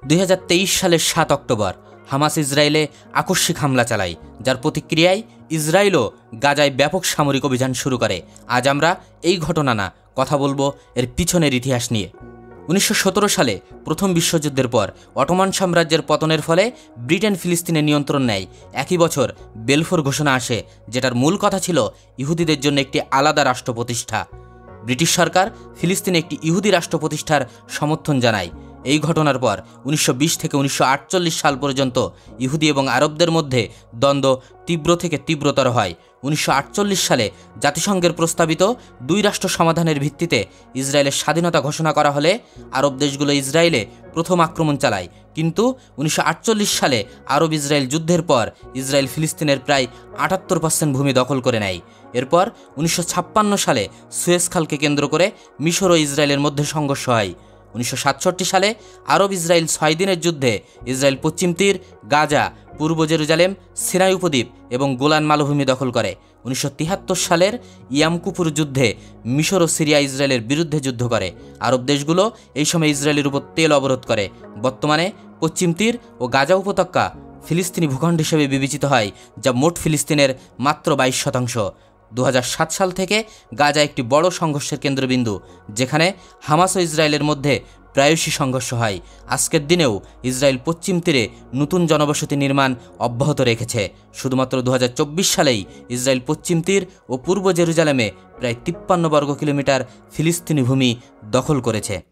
2023 সালের 7 October Hamas ইসরায়েলে আকস্মিক হামলা চালায়, যার প্রতিক্রিয়ায় ইসরায়েলও গাজায় ব্যাপক সামরিক অভিযান শুরু করে। আজ আমরা এই ঘটনা না কথা বলবো এর পিছনের ইতিহাস নিয়ে। 1917 সালে প্রথম বিশ্বযুদ্ধের পর অটোমান সাম্রাজ্যের পতনের ফলে ব্রিটেন ফিলিস্তিনের নিয়ন্ত্রণ নেয়। একই বছর বেলফোর ঘোষণা আসে, যেটার মূল কথা ছিল ইহুদিদের জন্য একটি আলাদা রাষ্ট্র প্রতিষ্ঠা। ব্রিটিশ সরকার ফিলিস্তিনে একটি ইহুদি রাষ্ট্র প্রতিষ্ঠার সমর্থন জানায়। এই ঘটনার পর 1920 থেকে 1948 সাল পর্যন্ত ইহুদি এবং আরবদের মধ্যে দ্বন্দ্ব তীব্র থেকে তীব্রতর হয়। 1948 সালে জাতিসংঘের প্রস্তাবিত দুই রাষ্ট্র সমাধানের ভিত্তিতে ইসরায়েলের স্বাধীনতা ঘোষণা করা হলে আরব দেশগুলো ইসরায়েলে প্রথম আক্রমণ চালায়। কিন্তু 1948 সালে আরব ইসরায়েল যুদ্ধের পর ইসরায়েল ফিলিস্তিনের প্রায় 78% ভূমি দখল করে নেয়। এরপর 1956 সালে সুয়েজ খালকে কেন্দ্র করে মিশর ও ইসরায়েলের মধ্যে সংঘর্ষ হয়। 1967 সালে আরব ইসরায়েল 6 দিনের যুদ্ধে ইসরায়েল পশ্চিম তীর, গাজা, পূর্ব জেরুজালেম, সিনাই উপদ্বীপ এবং গোলান মালভূমি দখল করে। 1973 সালের ইয়াম কুপুর যুদ্ধে মিশর ও সিরিয়া ইসরায়েলের বিরুদ্ধে যুদ্ধ করে। আরব দেশগুলো এই সময় ইসরায়েলের উপর তেল অবরোধ করে। বর্তমানে পশ্চিম তীর ও গাজা উপত্যকা ফিলিস্তিনি ভূখণ্ড হিসেবে বিবেচিত হয়, যা মোট ফিলিস্তিনের মাত্র 22%। 2007 সাল থেকে গাজা একটি বড় সংঘর্ষের কেন্দ্রবিন্দু, যেখানে হামাস ও ইসরায়েলের মধ্যে প্রায়শই সংঘর্ষ হয়। আজকের দিনেও ইসরায়েল পশ্চিম তীরে নতুন জনবসতি নির্মাণ অব্যাহত রেখেছে। শুধুমাত্র 2024 সালেই ইসরায়েল পশ্চিম তীর ও পূর্ব জেরুজালেমে প্রায় 53 বর্গ কিলোমিটার ফিলিস্তিনি ভূমি দখল করেছে।